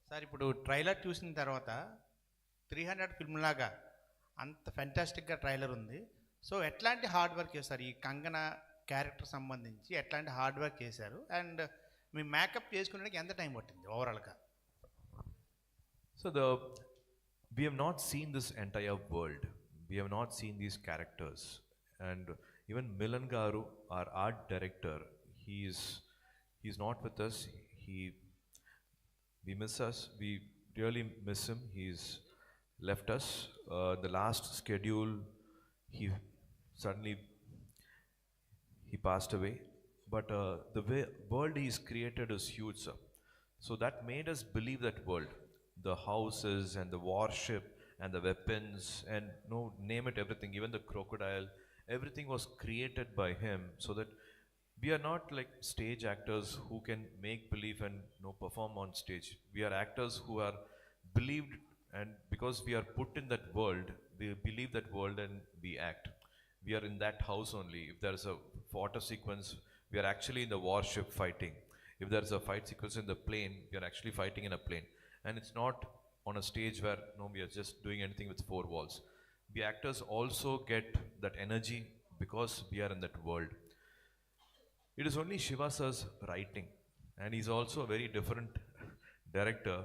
Sir ఇప్పుడు trailer చూసిన తర్వాత 300 ఫిల్మ్ లాగా అంత ఫెంటాస్టిక్గా ట్రైలర్ ఉంది. సో ఎట్లాంటి హార్డ్ వర్క్ చేశారు ఈ కంగన క్యారెక్టర్ సంబంధించి, ఎట్లాంటి హార్డ్ వర్క్ చేశారు అండ్ మీ మేకప్ చేసుకునేకి ఎంత టైం పట్టింది ఓవరాల్గా? So we have not seen this entire world. We have not seen these characters, and even Milan Garu, our art director, he's not with us. He we miss us. We really miss him. He's left us. The last schedule, he suddenly he passed away. But the world he's created is huge, sir. So that made us believe that world, the houses and the warship and the weapons and no name it, everything, even the crocodile, everything was created by him. So that we are not like stage actors who can make believe and perform on stage. We are actors who are believed, and because we are put in that world, we believe that world and we act. We are in that house only. If there is a water sequence, we are actually in the warship fighting. If there is a fight sequence in the plane, we are actually fighting in a plane. And it's not on a stage where we are just doing anything with four walls. The actors also get that energy because we are in that world. It is only Shiva sir's writing, and he's also a very different director.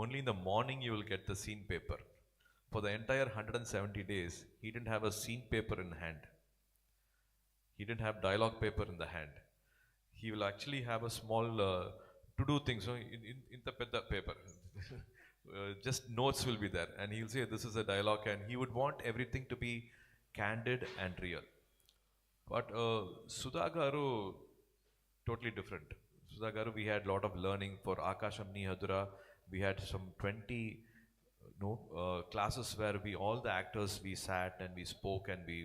Only in the morning you will get the scene paper. For the entire 170 days, he didn't have a scene paper in hand. He didn't have dialogue paper in the hand. He will actually have a small to do things in the paper. Just notes will be there, and he'll say this is a dialogue, and he would want everything to be candid and real. But Sudha Garu, totally different. Sudha Garu, we had a lot of learning. For Akashamni Hadura, we had some 20 classes where all the actors, we sat and we spoke and we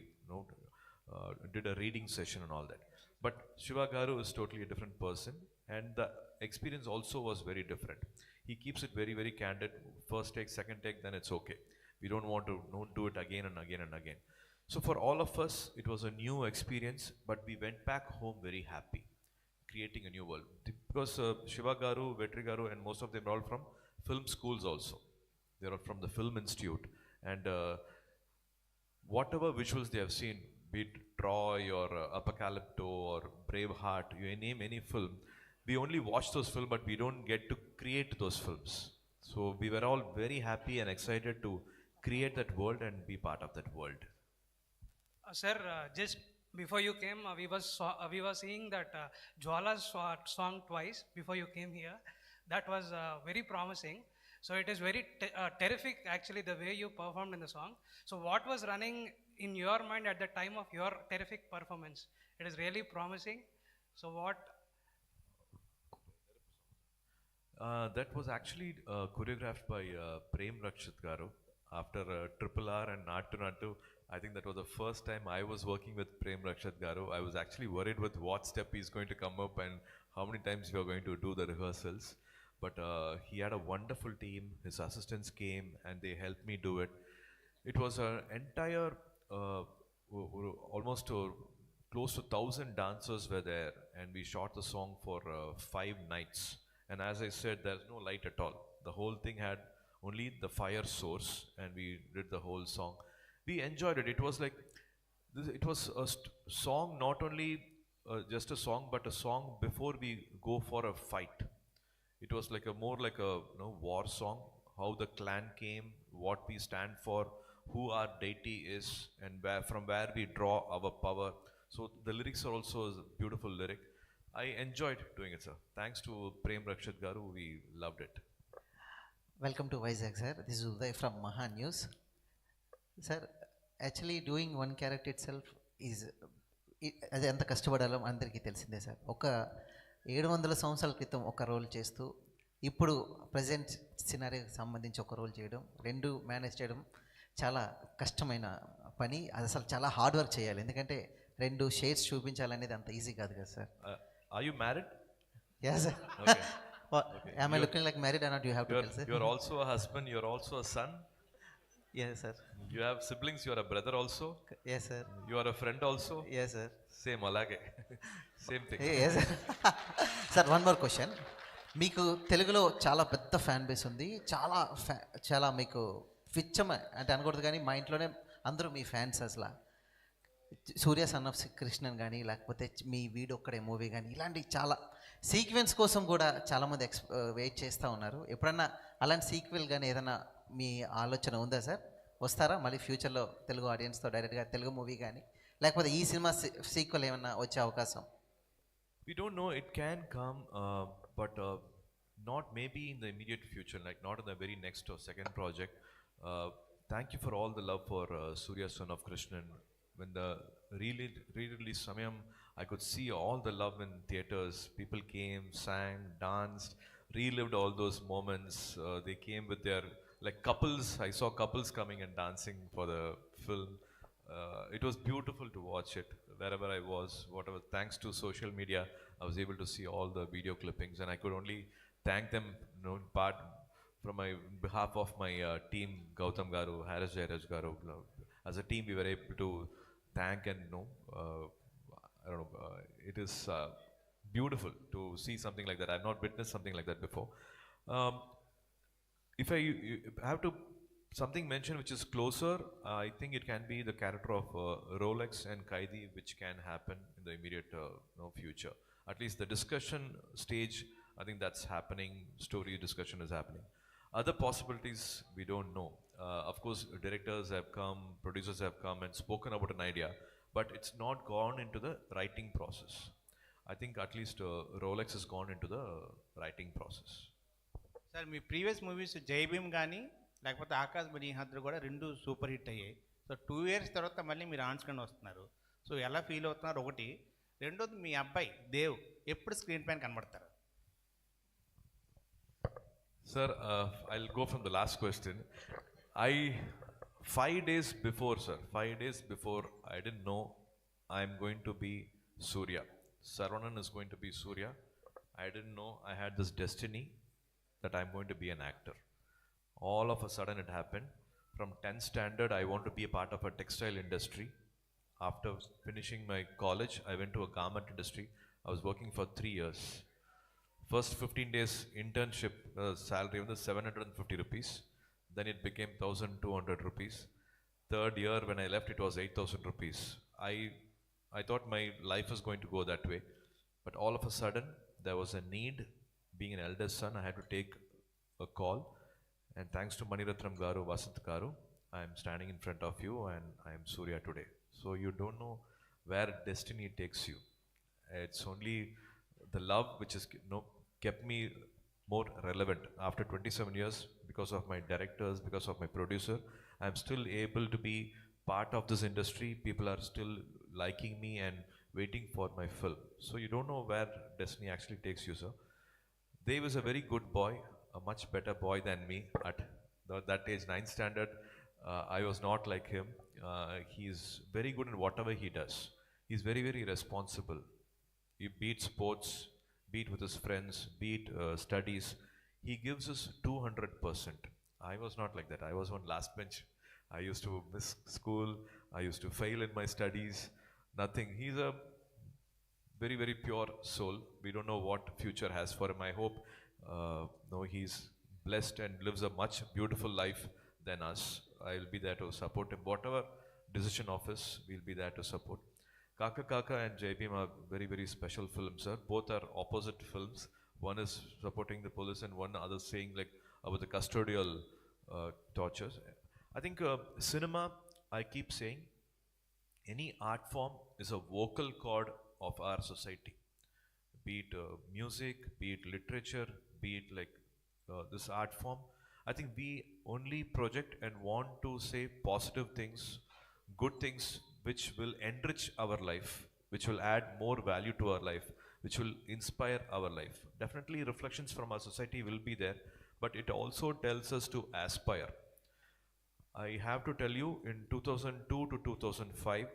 did a reading session and all that. But Shiva Garu is totally a different person, and the experience also was very different. He keeps it very, very candid. First take, second take, then it's okay. We don't want to do it again and again and again. So for all of us, it was a new experience, but we went back home very happy, creating a new world. Because Shiva Garu, Vetri Garu, and most of them are all from film schools also. They are from the Film Institute, and whatever visuals they have seen, be it Troy or Apocalypto or Braveheart, you name any film, we only watch those films, but we don't get to create those films. So we were all very happy and excited to create that world and be part of that world. Sir, just before you came, we were seeing that Jwala's song twice before you came here. That was very promising. So it is very terrific, actually, the way you performed in the song. So what was running in your mind at the time of your terrific performance? It is really promising. So what? That was actually choreographed by Prem Rakshit Garu. After Triple R and Nattu Nattu, I think that was the first time I was working with Prem Rakshit Garu. I was actually worried with what step he's going to come up and how many times we are going to do the rehearsals. But he had a wonderful team. His assistants came and they helped me do it. It was an entire, almost close to 1,000 dancers were there, and we shot the song for 5 nights. And as I said, there's no light at all. The whole thing had only the fire source, and we did the whole song. We enjoyed it. It was like, it was a song, not only just a song, but a song before we go for a fight. It was like more like a war song, how the clan came, what we stand for, who our deity is, and from where we draw our power. So the lyrics are also a beautiful lyric. I enjoyed doing it, sir. Thanks to Prem Rakshit Garu, we loved it. Welcome to Vizag, sir. This is Uday from Maha News. Sir, actually doing one character itself is అది ఎంత కష్టపడాలో అందరికీ తెలిసిందే sir. ఒక 700 సంవత్సరాల క్రితం ఒక role చేస్తూ ఇప్పుడు ప్రజెంట్ సినారీకి సంబంధించి ఒక రోల్ చేయడం, రెండు మేనేజ్ చేయడం చాలా కష్టమైన పని. అది అసలు చాలా హార్డ్ వర్క్ చేయాలి, ఎందుకంటే రెండు షేడ్స్ చూపించాలనేది అంత ఈజీ కాదు కదా sir. Are you married? Yes, sir. Okay. Am I looking like married or not? You have to tell, sir. You're also a husband, you're also a son. Yes, sir. You have siblings, you are a brother also. Yes, sir. You are a friend also. Yes, sir. Same alage. Same thing. Yes, sir. Sir, one more question. మీకు తెలుగులో చాలా పెద్ద fan base ఉంది. చాలా మీకు పిచ్చమ అంటే అనకూడదు కానీ మా ఇంట్లోనే అందరూ మీ ఫ్యాన్స్ అసల. సూర్య సన్ ఆఫ్ కృష్ణన్ కానీ లేకపోతే మీ వీడొక్కడే మూవీ కానీ ఇలాంటి చాలా సీక్వెన్స్ కోసం కూడా చాలామంది వెయిట్ చేస్తూ ఉన్నారు. ఎప్పుడన్నా అలాంటి సీక్వెల్ కానీ ఏదైనా మీ ఆలోచన ఉందా సార్? వస్తారా మళ్ళీ ఫ్యూచర్లో తెలుగు ఆడియన్స్తో డైరెక్ట్గా తెలుగు మూవీ కానీ లేకపోతే ఈ సినిమా సీక్వెల్ ఏమన్నా వచ్చే అవకాశం? We don't know, it can come, but not maybe in the immediate future, like not in the very next or second project. Uh, Thank you for all the love for Surya Son of Krishnan. When the re-release Samayam, I could see all the love in theaters. People came, sang, danced, relived all those moments. They came with their, like couples, I saw couples coming and dancing for the film. It was beautiful to watch it wherever I was, whatever. Thanks to social media, I was able to see all the video clippings, and I could only thank them, you know, in part from my behalf of my team, Gautam Garu, Harris Jairaj Garu. As a team, we were able to thank and I don't know. It is beautiful to see something like that. I've not witnessed something like that before. Um, if I have to something mentioned which is closer, I think it can be the character of Rolex and Kaidi, which can happen in the immediate future. At least the discussion stage, I think that's happening. Story discussion is happening. Other possibilities we don't know. Of course, directors have come, producers have come and spoken about an idea, but it's not gone into the writing process. I think at least Rolex has gone into the writing process. Sir me previous movies జై భీమ్ కానీ లేకపోతే ఆకాశ్ బనీహాద్రి కూడా రెండు super hit అయ్యాయి. So 2 years తర్వాత మళ్ళీ మీరు on screen వస్తున్నారు. సో ఎలా ఫీల్ అవుతున్నారు ఒకటి. రెండోది మీ అబ్బాయి దేవ్ ఎప్పుడు స్క్రీన్ పైన కనబడతారు? Sir, I'll go from the last question. 5 days before, sir, 5 days before, I didn't know I'm going to be Surya. Saravanan is going to be Surya. I didn't know I had this destiny that I'm going to be an actor. All of a sudden it happened. From 10th standard, I want to be a part of a textile industry. After finishing my college, I went to a garment industry. I was working for 3 years. First 15 days internship salary was 750 rupees. Then it became 1200 rupees. Third year when I left, it was 8000 rupees. I thought my life was going to go that way. But all of a sudden, there was a need. Being an eldest son, I had to take a call. And thanks to Maniratnam Garu, Vasant Garu, I am standing in front of you and I am Surya today. So you don't know where destiny takes you. It's only the love which has kept me more relevant. After 27 years, because of my directors, because of my producer, I'm still able to be part of this industry. People are still liking me and waiting for my film. So you don't know where destiny actually takes you, sir. Dave is a very good boy, a much better boy than me at that age, 9th standard. I was not like him. He's very good in whatever he does. He's very, very responsible. He beat sports, beat with his friends, beat studies. He gives us 200%. I was not like that. I was on last bench. I used to miss school. I used to fail in my studies. Nothing. He's a very, very pure soul. We don't know what future has for him. I hope he's blessed and lives a much beautiful life than us. I'll be there to support him. Whatever decision of his, we'll be there to support. Kaka Kaka and Jai Bhim are very, very special films, sir. Both are opposite films. One is supporting the police and one other saying like about the custodial tortures. I think cinema, I keep saying, any art form is a vocal cord of our society. Be it music, be it literature, be it like this art form. I think we only project and want to say positive things, good things which will enrich our life, which will add more value to our life, which will inspire our life. Definitely reflections from our society will be there, but it also tells us to aspire. I have to tell you, in 2002 to 2005,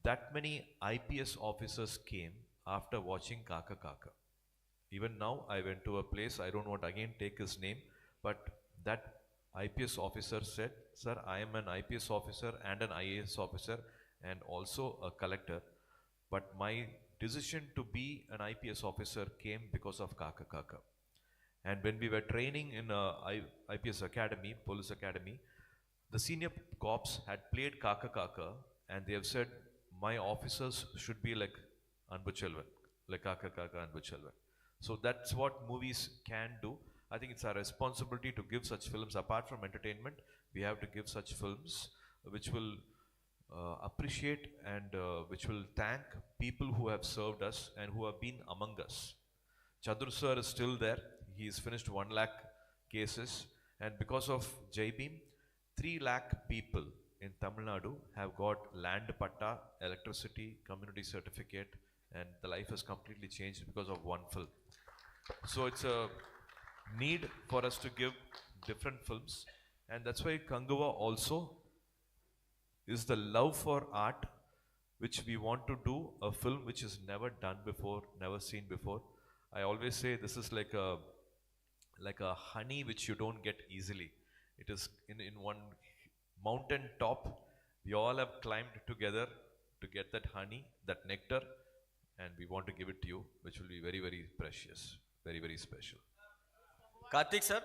that many IPS officers came after watching Kaka Kaka. Even now, I went to a place, I don't want to again take his name, but that IPS officer said, "Sir, I am an IPS officer and an IAS officer and also a collector, but my decision to be an IPS officer came because of Kaka Kaka." And when we were training in IPS Academy, Police Academy, the senior cops had played Kaka Kaka, and they have said, my officers should be like Anbuchelvan, like Kaka Kaka Anbuchelvan. So that's what movies can do. I think it's our responsibility to give such films. Apart from entertainment, we have to give such films which will appreciate and which will thank people who have served us and who have been among us. Chadur sir is still there. He's finished 1 lakh cases, and because of Jai Bhim, 3 lakh people in Tamil Nadu have got land patta, electricity, community certificate, and the life has completely changed because of one film. So it's a need for us to give different films, and that's why Kanguva also is the love for art, which we want to do a film which is never done before, never seen before. I always say this is like a honey which you don't get easily. It is in one mountain top. We all have climbed together to get that honey, that nectar, and we want to give it to you, which will be very, very precious, very, very special. Karthik sir.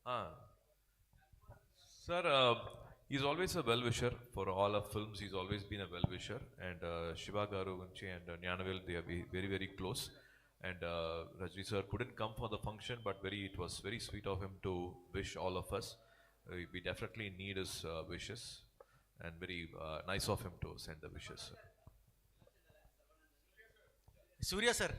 Ah, sir, he's always a well-wisher for all our films. He's always been a well-wisher, and Shiva Garu and Nyanavel, they are very, very close. And Rajni sir couldn't come for the function, but it was very sweet of him to wish all of us. We definitely need his wishes, and very nice of him to send the wishes, sir. Suriya sir.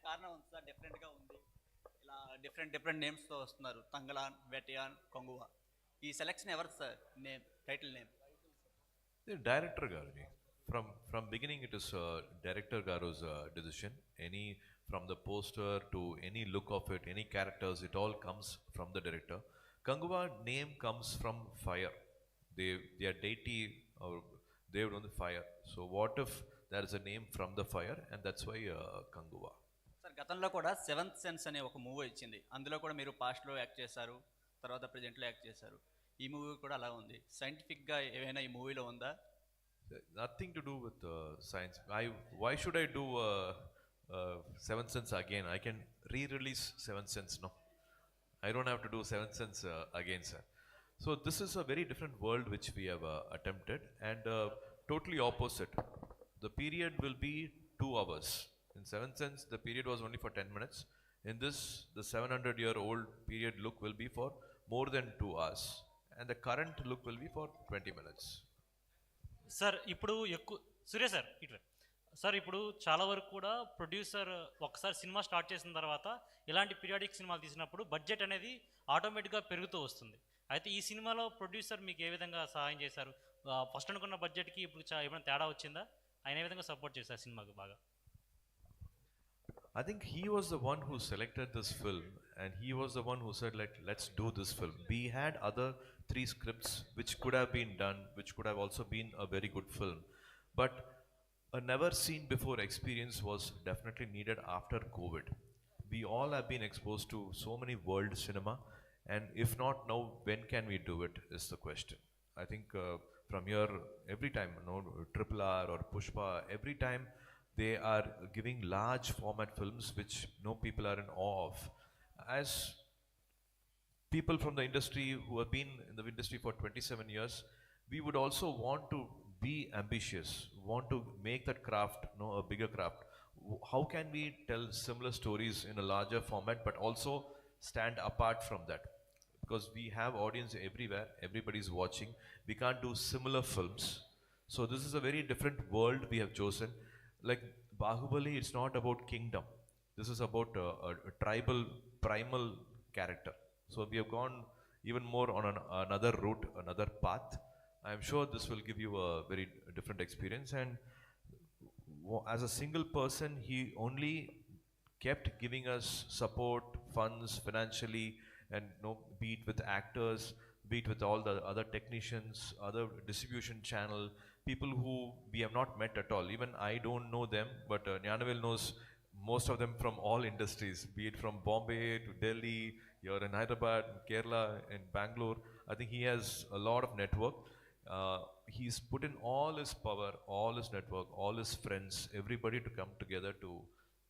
కారణం ఉంది sir, డిఫరెంట్గా ఉంది. ఇలా different నేమ్స్తో వస్తున్నారు. తంగలాన్, వెటియాన్, కొంగువా. ఈ selection ఎవరు sir? Name, title name? The director Garu. From beginning, it is director Garu's decision. Any from the poster to any look of it, any characters, it all comes from the director. Kanguva name comes from fire. Their deity or they would on the fire. So what if there is a name from the fire, and that's why Kanguva. Sir గతంలో కూడా seventh sense అనే ఒక movie వచ్చింది. అందులో కూడా మీరు పాస్ట్లో act చేశారు, తర్వాత ప్రజెంట్లో యాక్ట్ చేశారు. ఈ మూవీ కూడా అలా ఉంది. సైంటిఫిక్గా ఏమైనా ఈ మూవీలో ఉందా? Nothing to do with science. Why should I do Seventh Sense again? I can re-release Seventh Sense, no? I don't have to do Seventh Sense again, sir. So this is a very different world which we have attempted, and totally opposite. The period will be 2 hours. In Seventh Sense, the period was only for 10 minutes. In this, the 700-year-old period look will be for more than 2 hours, and the current look will be for 20 minutes. Sir ఇప్పుడు ఎక్కువ సూర్య sir ఇటు sir ఇప్పుడు చాలా వరకు కూడా producer ఒకసారి cinema start చేసిన తర్వాత ఇలాంటి పీరియాడిక్ సినిమాలు తీసినప్పుడు బడ్జెట్ అనేది ఆటోమేటిక్గా పెరుగుతూ వస్తుంది. అయితే ఈ సినిమాలో ప్రొడ్యూసర్ మీకు ఏ విధంగా సహాయం చేశారు? ఫస్ట్ అనుకున్న బడ్జెట్కి ఇప్పుడు ఏమైనా తేడా వచ్చిందా? ఆయన ఏ విధంగా సపోర్ట్ చేశారు సినిమాకి బాగా? I think he was the one who selected this film, and he was the one who said, like, let's do this film. We had other 3 scripts which could have been done, which could have also been a very good film. But a never seen before experience was definitely needed after COVID. We all have been exposed to so many world cinema, and if not now, when can we do it is the question. I think from here, every time, Triple R or Pushpa, every time they are giving large format films which people are in awe of. As people from the industry who have been in the industry for 27 years, we would also want to be ambitious, want to make that craft a bigger craft. How can we tell similar stories in a larger format but also stand apart from that? Because we have audience everywhere, everybody's watching. We can't do similar films. So this is a very different world we have chosen. Like Bahubali, it's not about kingdom. This is about a tribal, primal character. So we have gone even more on another route, another path. I am sure this will give you a very different experience. And as a single person, he only kept giving us support, funds, financially, and be it with actors, be it with all the other technicians, other distribution channel, people who we have not met at all. Even I don't know them, but Nyanavel knows most of them from all industries, be it from Bombay to Delhi, you're in Hyderabad, Kerala, in Bangalore. I think he has a lot of network. He's put in all his power, all his network, all his friends, everybody to come together to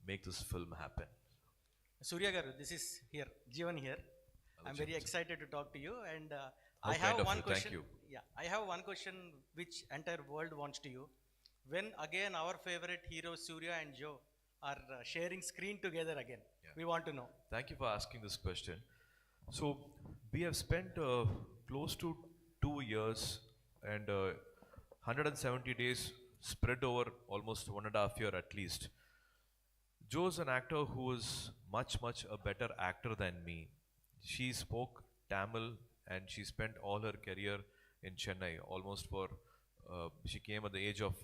make this film happen. Suriya garu, this is here, Jeevan here. I'm very Jeevan, sir. excited to talk to you, and How I kind have of one you. question. Thank you. Yeah, I have one question which entire world wants to you. When again our favorite heroes Surya and Joe are sharing screen together again, we want to know. Thank you for asking this question. So we have spent close to 2 years and 170 days spread over almost 1.5 years at least. Joe's an actor who is much a better actor than me. She spoke Tamil and she spent all her career in Chennai, almost for she came at the age of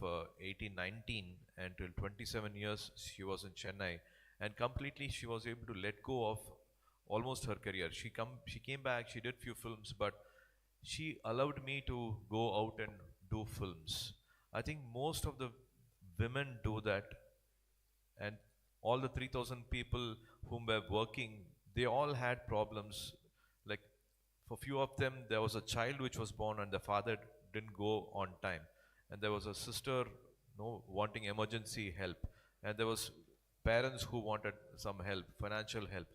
18, 19, and till 27 years she was in Chennai, and completely she was able to let go of almost her career. She came back, she did few films, but she allowed me to go out and do films. I think most of the women do that, and all the 3,000 people whom were working, they all had problems. Like, for few of them there was a child which was born and the father didn't go on time, and there was a sister wanting emergency help, and there was parents who wanted some help, financial help.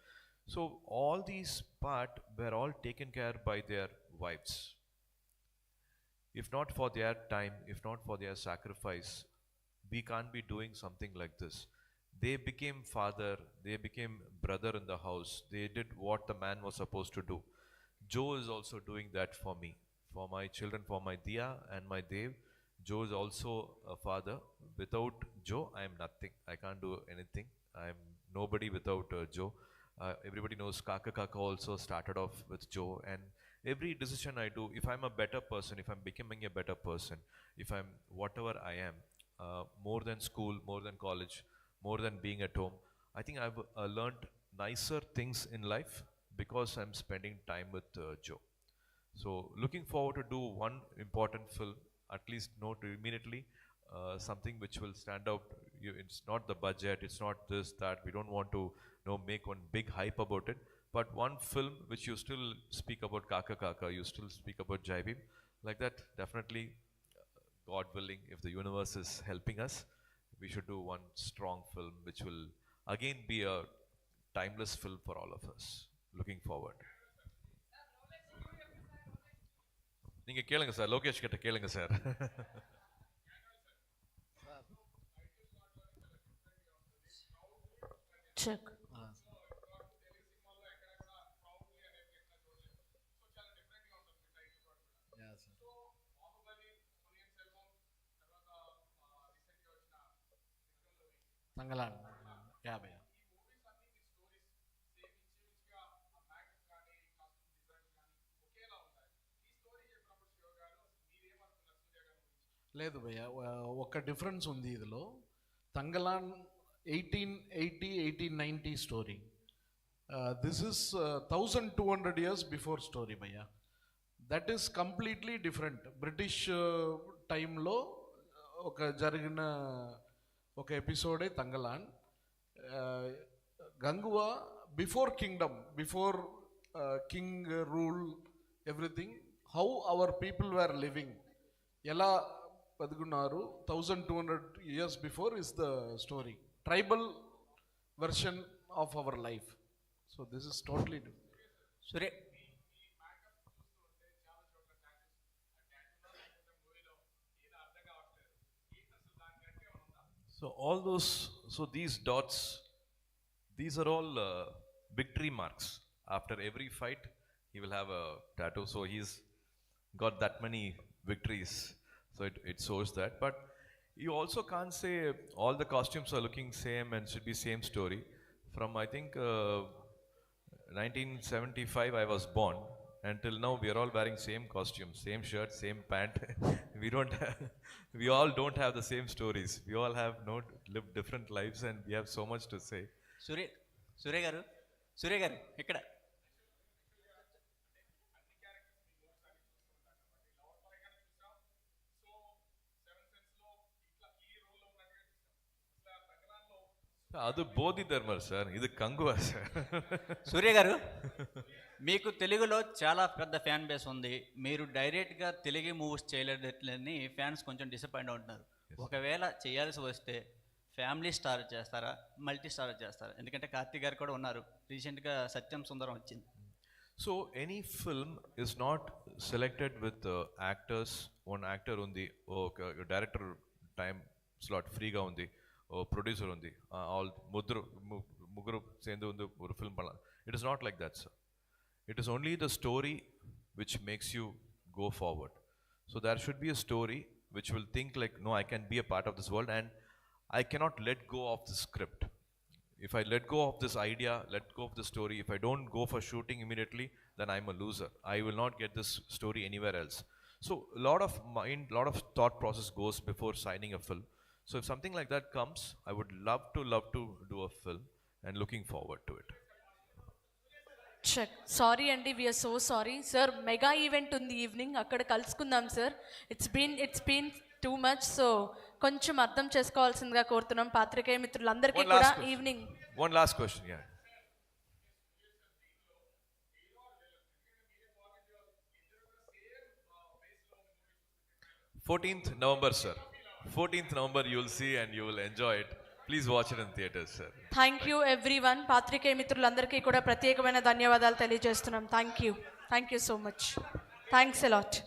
So all these part were all taken care by their wives. If not for their time, if not for their sacrifice, we can't be doing something like this. They became father, they became brother in the house, they did what the man was supposed to do. Joe is also doing that for me, for my children, for my Dia and my Dev. Joe is also a father. Without Joe, I am nothing. I can't do anything. I am nobody without Joe. Everybody knows Kaka Kaka also started off with Joe, and every decision I do, if I'm a better person, if I'm becoming a better person, if I'm whatever I am, more than school, more than college, more than being at home, I think I've learned nicer things in life because I'm spending time with Joe. So looking forward to do one important film, at least note immediately, something which will stand out. It's not the budget, it's not this, that. We don't want to make one big hype about it. But one film which you still speak about Kaka Kaka, you still speak about Jai Bhim, like that, definitely, God willing, if the universe is helping us, we should do one strong film which will again be a timeless film for all of us. Looking forward. நீங்க கேளுங்க sir, Lokesh கிட்ட கேளுங்க sir. Check. Tangalan. Yeah, భయ్యా. లేదు భయ్య, ఒక difference ఉంది ఇదిలో. Thangalaan 1880 1890 story. This is 1200 years before story భయ్య. That is completely different. British టైంలో ఒక జరిగిన ఒక ఎపిసోడే Thangalaan. Kanguva before kingdom, before king rule, everything, how our people were living, ఎలా బతుకున్నారు 1200 years before is the story. Tribal version of our life. So this is totally different. Surya, So all those, so these dots, these are all victory marks. After every fight, he will have a tattoo. So he's got that many victories. So it shows that. But you also can't say all the costumes are looking same and should be same story. From I think 1975 I was born, until now we are all wearing same costume, same shirt, same pant. We all don't have the same stories. We all have lived different lives, and we have so much to say. సూర్య గారు ఇక్కడ ಅದು బోధి ధర్మర్ sir, ఇది Kanguva sir. సూర్య గారు, మీకు తెలుగులో చాలా పెద్ద fan base ఉంది. మీరు డైరెక్ట్గా తెలుగు మూవీస్ చేయలేదని ఫ్యాన్స్ కొంచెం డిసప్పాయింట్ అవుతున్నారు. ఒకవేళ చేయాల్సి వస్తే ఫ్యామిలీ స్టార్ చేస్తారా, మల్టీ స్టార్ చేస్తారా? ఎందుకంటే కార్తీక్ గారు కూడా ఉన్నారు, రీసెంట్గా సత్యం సుందరం వచ్చింది. So any film is not selected with actors. One actor ఉంది, ఒక డైరెక్టర్ టైం స్లాట్ ఫ్రీగా ఉంది, ఓ ప్రొడ్యూసర్ ఉంది, ఆల్ ముగ్గురు సేందు ఉంది ఒక ఫిల్మ్ పడాలి. It is not like that sir. It is only the story which makes you go forward. So there should be a story which will think like, no, I can be a part of this world and I cannot let go of the script. If I let go of this idea, let go of the story, if I don't go for shooting immediately, then I'm a loser. I will not get this story anywhere else. So a lot of mind, lot of thought process goes before signing a film. So if something like that comes, I would love to do a film and looking forward to it. Check. Sorry అండి, we're so sorry sir. Mega event ఉంది evening, అక్కడ కలుసుకుందాం sir. It's been too much. So కొంచెం అర్థం చేసుకోవాల్సిందిగా కోరుతున్నాం పాత్రికేయ మిత్రులందరికీ కూడా. Evening One last question, yeah. November 14th, sir. 14th November you will see and you will enjoy it. Please watch it in theaters, sir. Thank you everyone. పాత్రికేయ మిత్రులందరికీ కూడా ప్రత్యేకమైన ధన్యవాదాలు తెలియజేస్తున్నాం. Thank you so much. Thanks a lot.